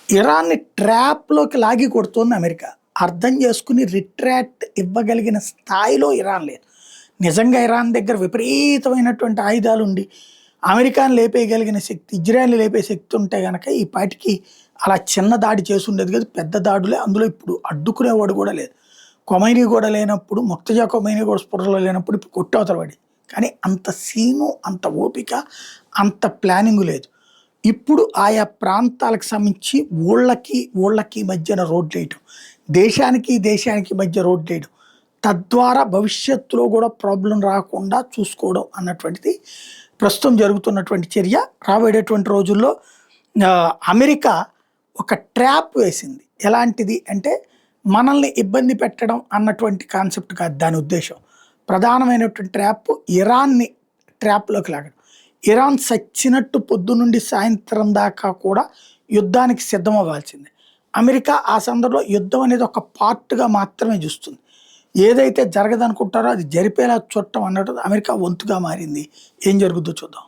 ఇరాన్ని ట్రాప్‌లోకి లాగి కొడుతోంది అమెరికా. అర్థం చేసుకొని రిట్రాక్ట్ ఇవ్వగలిగిన స్థాయిలో ఇరాన్ లేదు. నిజంగా ఇరాన్ దగ్గర విపరీతమైనటువంటి ఆయుధాలుండి, అమెరికాని లేపేయగలిగిన శక్తి, ఇజ్రాయెల్‌ని లేపే శక్తి ఉంటే గనక ఈ పాటికి అలా చిన్న దాడి చేసుండేది కాదు. పెద్ద దాడులే. అందులో ఇప్పుడు అడ్డుకునేవాడు కూడా లేదు. ఖొమైనీ కూడా లేనప్పుడు, ముర్తజా ఖొమైనీ కూడా స్పృహలో లేనప్పుడు ఇప్పుడు కొట్టవతల పడింది. కానీ అంత సీను, అంత ఓపిక, అంత ప్లానింగు లేదు. ఇప్పుడు ఆయా ప్రాంతాలకు సంబంధించి ఊళ్ళకి మధ్యన రోడ్లేయటం. దేశానికి మధ్య రోడ్లేయడం. తద్వారా భవిష్యత్తులో కూడా ప్రాబ్లమ్ రాకుండా చూసుకోవడం అన్నటువంటిది ప్రస్తుతం జరుగుతున్నటువంటి చర్య. రాబోయేటటువంటి రోజుల్లో అమెరికా ఒక ట్రాప్ వేసింది. ఎలాంటిది అంటే మనల్ని ఇబ్బంది పెట్టడం అన్నటువంటి కాన్సెప్ట్ కాదు దాని ఉద్దేశ్యం. ప్రధానమైనటువంటి ట్రాప్ ఇరాన్‌ని ట్రాప్‌లోకి లాగడం. ఇరాన్ సచ్చినట్టు పొద్దునుండి సాయంత్రం దాకా కూడా యుద్ధానికి సిద్ధమవ్వాల్సిందే. అమెరికా ఆ సందర్భంలో యుద్ధం అనేది ఒక పార్ట్‌గా మాత్రమే చూస్తుంది. ఏదైతే జరగదనుకుంటారో అది జరిపేలా చూడటం అన్నట్టు అమెరికా వంతుగా మారింది. ఏం జరుగుద్దో చూద్దాం.